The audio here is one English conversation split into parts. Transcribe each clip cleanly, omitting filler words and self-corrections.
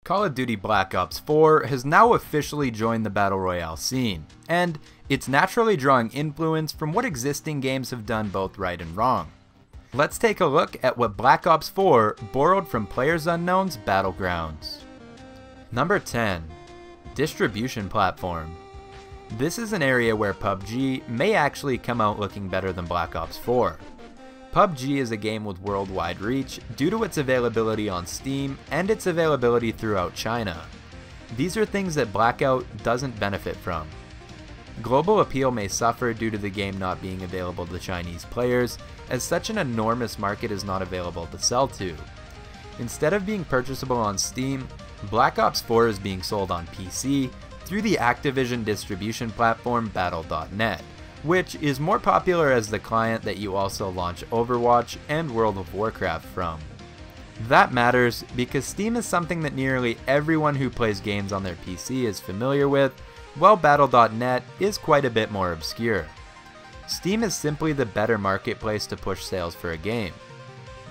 Call of Duty Black Ops 4 has now officially joined the Battle Royale scene, and it's naturally drawing influence from what existing games have done both right and wrong. Let's take a look at what Black Ops 4 borrowed from PlayerUnknown'S Battlegrounds. Number 10. Distribution Platform. This is an area where PUBG may actually come out looking better than Black Ops 4. PUBG is a game with worldwide reach due to its availability on Steam and its availability throughout China. These are things that Blackout doesn't benefit from. Global appeal may suffer due to the game not being available to Chinese players, as such an enormous market is not available to sell to. Instead of being purchasable on Steam, Black Ops 4 is being sold on PC through the Activision distribution platform Battle.net, which is more popular as the client that you also launch Overwatch and World of Warcraft from. That matters because Steam is something that nearly everyone who plays games on their PC is familiar with, while Battle.net is quite a bit more obscure. Steam is simply the better marketplace to push sales for a game.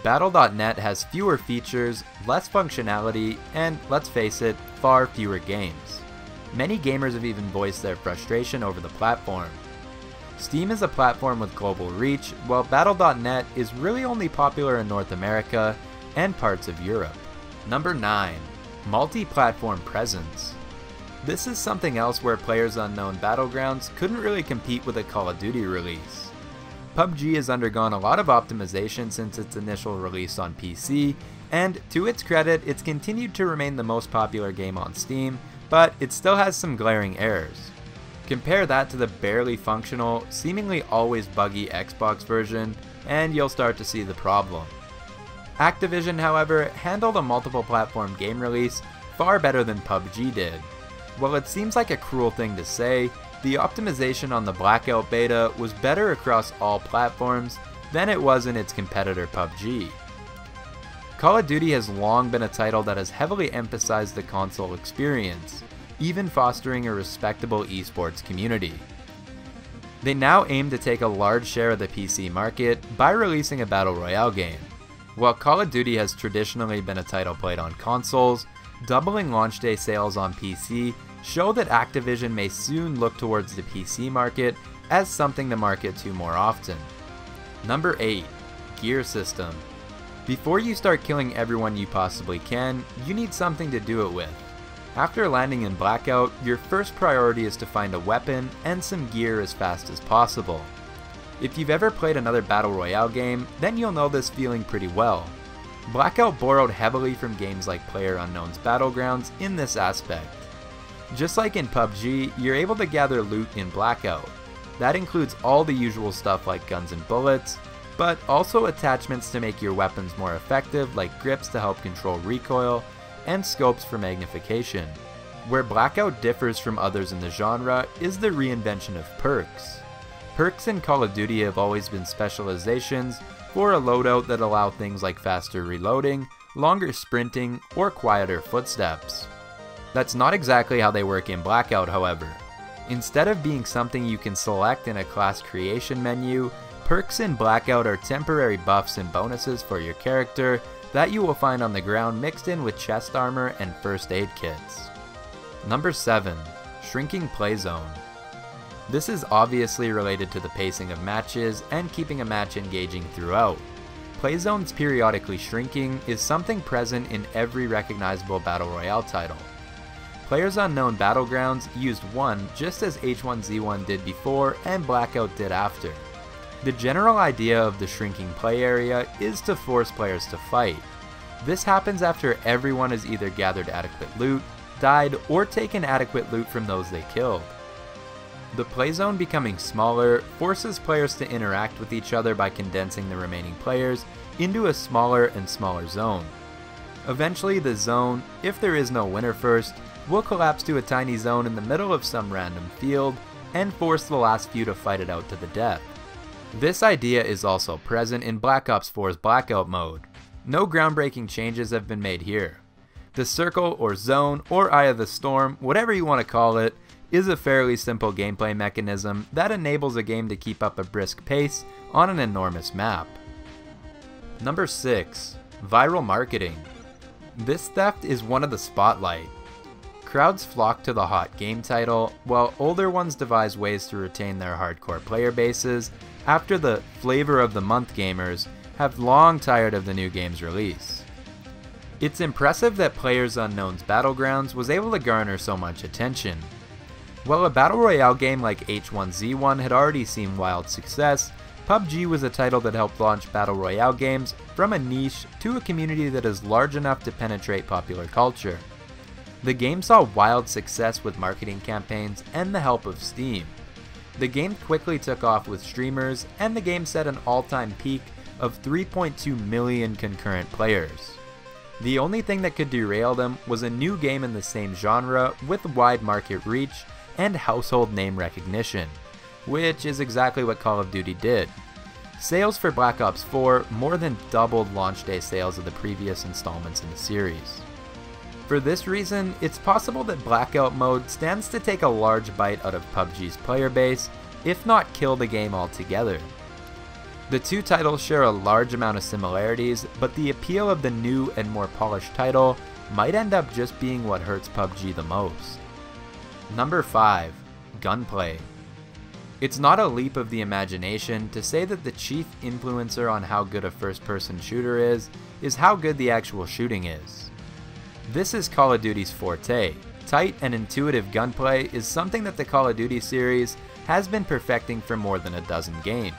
Battle.net has fewer features, less functionality, and, let's face it, far fewer games. Many gamers have even voiced their frustration over the platform. Steam is a platform with global reach, while Battle.net is really only popular in North America and parts of Europe. Number 9. Multi-platform presence. This is something else where PlayerUnknown'S Battlegrounds couldn't really compete with a Call of Duty release. PUBG has undergone a lot of optimization since its initial release on PC, and to its credit, it's continued to remain the most popular game on Steam, but it still has some glaring errors. Compare that to the barely functional, seemingly always buggy Xbox version, and you'll start to see the problem. Activision, however, handled a multiple platform game release far better than PUBG did. While it seems like a cruel thing to say, the optimization on the Blackout beta was better across all platforms than it was in its competitor PUBG. Call of Duty has long been a title that has heavily emphasized the console experience, even fostering a respectable esports community. They now aim to take a large share of the PC market by releasing a Battle Royale game. While Call of Duty has traditionally been a title played on consoles, doubling launch day sales on PC show that Activision may soon look towards the PC market as something to market to more often. Number 8. Gear system. Before you start killing everyone you possibly can, you need something to do it with. After landing in Blackout, your first priority is to find a weapon and some gear as fast as possible. If you've ever played another Battle Royale game, then you'll know this feeling pretty well. Blackout borrowed heavily from games like PlayerUnknown'S Battlegrounds in this aspect. Just like in PUBG, you're able to gather loot in Blackout. That includes all the usual stuff like guns and bullets, but also attachments to make your weapons more effective like grips to help control recoil, and scopes for magnification. Where Blackout differs from others in the genre is the reinvention of perks. Perks in Call of Duty have always been specializations for a loadout that allow things like faster reloading, longer sprinting, or quieter footsteps. That's not exactly how they work in Blackout, however. Instead of being something you can select in a class creation menu, perks in Blackout are temporary buffs and bonuses for your character that you will find on the ground mixed in with chest armor and first aid kits. Number 7. Shrinking Playzone. This is obviously related to the pacing of matches and keeping a match engaging throughout. Playzones periodically shrinking is something present in every recognizable Battle Royale title. PlayerUnknown'S Battlegrounds used one just as H1Z1 did before and Blackout did after. The general idea of the shrinking play area is to force players to fight. This happens after everyone has either gathered adequate loot, died, or taken adequate loot from those they killed. The play zone becoming smaller forces players to interact with each other by condensing the remaining players into a smaller and smaller zone. Eventually the zone, if there is no winner first, will collapse to a tiny zone in the middle of some random field and force the last few to fight it out to the death. This idea is also present in Black Ops 4's Blackout mode. No groundbreaking changes have been made here. The circle or zone or Eye of the Storm, whatever you want to call it, is a fairly simple gameplay mechanism that enables a game to keep up a brisk pace on an enormous map. Number 6. Viral marketing. This theft is one of the spotlight. Crowds flock to the hot game title, while older ones devise ways to retain their hardcore player bases after the flavor of the month gamers have long tired of the new game's release. It's impressive that PlayerUnknown'S Battlegrounds was able to garner so much attention. While a Battle Royale game like H1Z1 had already seen wild success, PUBG was a title that helped launch Battle Royale games from a niche to a community that is large enough to penetrate popular culture. The game saw wild success with marketing campaigns and the help of Steam. The game quickly took off with streamers, and the game set an all-time peak of 3.2 million concurrent players. The only thing that could derail them was a new game in the same genre with wide market reach and household name recognition, which is exactly what Call of Duty did. Sales for Black Ops 4 more than doubled launch day sales of the previous installments in the series. For this reason, it's possible that Blackout mode stands to take a large bite out of PUBG's player base, if not kill the game altogether. The two titles share a large amount of similarities, but the appeal of the new and more polished title might end up just being what hurts PUBG the most. Number 5. Gunplay. It's not a leap of the imagination to say that the chief influencer on how good a first-person shooter is how good the actual shooting is. This is Call of Duty's forte. Tight and intuitive gunplay is something that the Call of Duty series has been perfecting for more than a dozen games.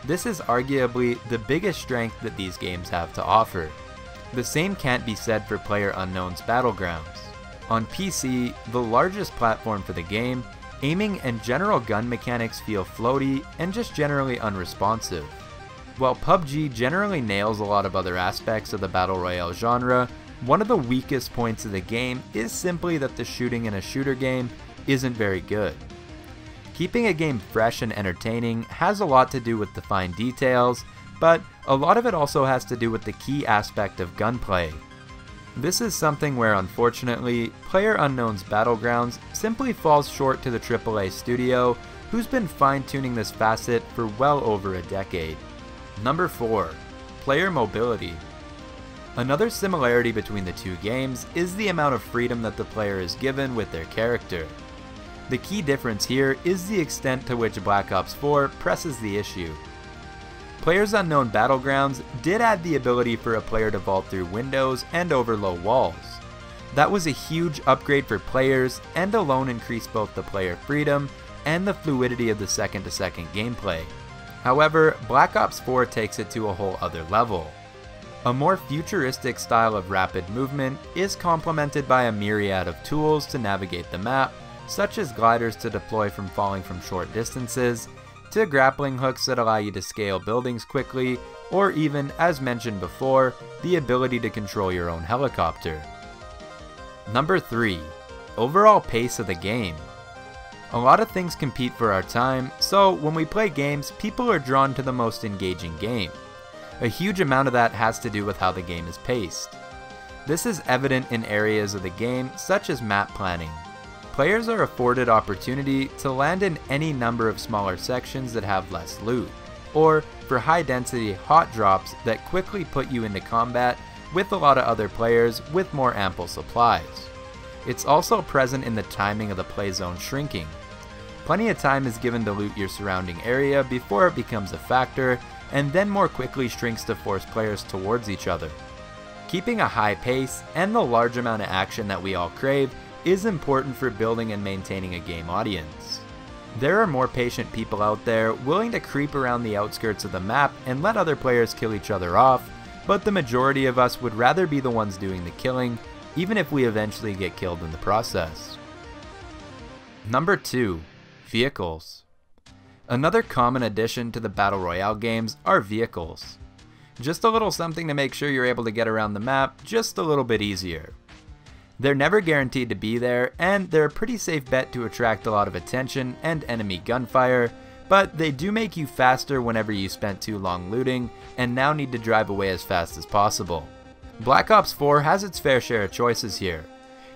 This is arguably the biggest strength that these games have to offer. The same can't be said for PlayerUnknown'S Battlegrounds. On PC, the largest platform for the game, aiming and general gun mechanics feel floaty and just generally unresponsive. While PUBG generally nails a lot of other aspects of the Battle Royale genre, one of the weakest points of the game is simply that the shooting in a shooter game isn't very good. Keeping a game fresh and entertaining has a lot to do with the fine details, but a lot of it also has to do with the key aspect of gunplay. This is something where, unfortunately, PlayerUnknown'S Battlegrounds simply falls short to the AAA studio, who's been fine-tuning this facet for well over a decade. Number 4. Player mobility. Another similarity between the two games is the amount of freedom that the player is given with their character. The key difference here is the extent to which Black Ops 4 presses the issue. PlayerUnknown'S Battlegrounds did add the ability for a player to vault through windows and over low walls. That was a huge upgrade for players and alone increased both the player freedom and the fluidity of the second-to-second gameplay. However, Black Ops 4 takes it to a whole other level. A more futuristic style of rapid movement is complemented by a myriad of tools to navigate the map, such as gliders to deploy from falling from short distances, to grappling hooks that allow you to scale buildings quickly, or even, as mentioned before, the ability to control your own helicopter. Number 3. Overall pace of the game. A lot of things compete for our time, so when we play games, people are drawn to the most engaging game. A huge amount of that has to do with how the game is paced. This is evident in areas of the game such as map planning. Players are afforded opportunity to land in any number of smaller sections that have less loot, or for high density hot drops that quickly put you into combat with a lot of other players with more ample supplies. It's also present in the timing of the play zone shrinking. Plenty of time is given to loot your surrounding area before it becomes a factor, and then more quickly shrinks to force players towards each other. Keeping a high pace and the large amount of action that we all crave is important for building and maintaining a game audience. There are more patient people out there willing to creep around the outskirts of the map and let other players kill each other off, but the majority of us would rather be the ones doing the killing, even if we eventually get killed in the process. Number 2. Vehicles. Another common addition to the Battle Royale games are vehicles. Just a little something to make sure you're able to get around the map just a little bit easier. They're never guaranteed to be there, and they're a pretty safe bet to attract a lot of attention and enemy gunfire, but they do make you faster whenever you spent too long looting and now need to drive away as fast as possible. Black Ops 4 has its fair share of choices here.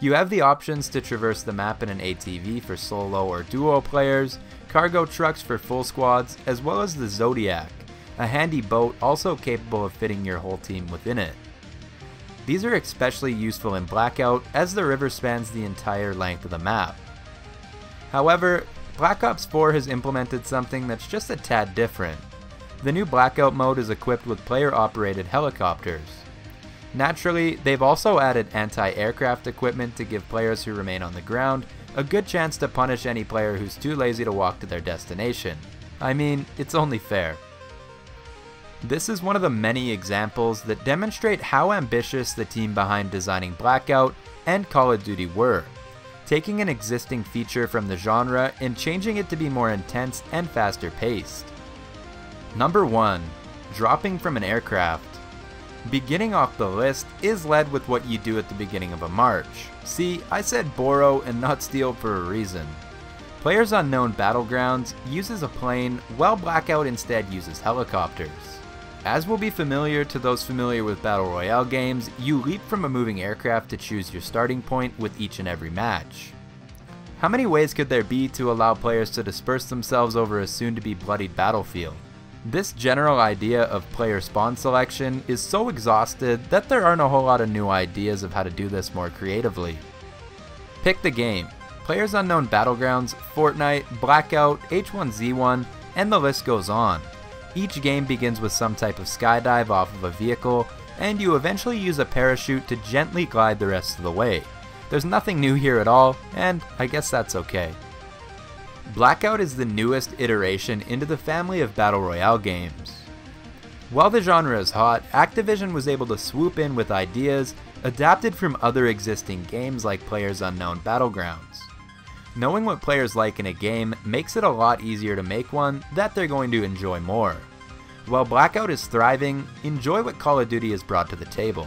You have the options to traverse the map in an ATV for solo or duo players, cargo trucks for full squads, as well as the Zodiac, a handy boat also capable of fitting your whole team within it. These are especially useful in Blackout as the river spans the entire length of the map. However, Black Ops 4 has implemented something that's just a tad different. The new Blackout mode is equipped with player-operated helicopters. Naturally, they've also added anti-aircraft equipment to give players who remain on the ground a good chance to punish any player who's too lazy to walk to their destination. I mean, it's only fair. This is one of the many examples that demonstrate how ambitious the team behind designing Blackout and Call of Duty were, taking an existing feature from the genre and changing it to be more intense and faster paced. Number 1. Dropping from an aircraft. Beginning off the list is led with what you do at the beginning of a march. See, I said borrow and not steal for a reason. PlayerUnknown's Battlegrounds uses a plane, while Blackout instead uses helicopters. As will be familiar to those familiar with Battle Royale games, you leap from a moving aircraft to choose your starting point with each and every match. How many ways could there be to allow players to disperse themselves over a soon-to-be bloodied battlefield? This general idea of player spawn selection is so exhausted that there aren't a whole lot of new ideas of how to do this more creatively. Pick the game. PlayerUnknown's Battlegrounds, Fortnite, Blackout, H1Z1, and the list goes on. Each game begins with some type of skydive off of a vehicle, and you eventually use a parachute to gently glide the rest of the way. There's nothing new here at all, and I guess that's okay. Blackout is the newest iteration into the family of Battle Royale games. While the genre is hot, Activision was able to swoop in with ideas adapted from other existing games like PlayerUnknown's Battlegrounds. Knowing what players like in a game makes it a lot easier to make one that they're going to enjoy more. While Blackout is thriving, enjoy what Call of Duty has brought to the table.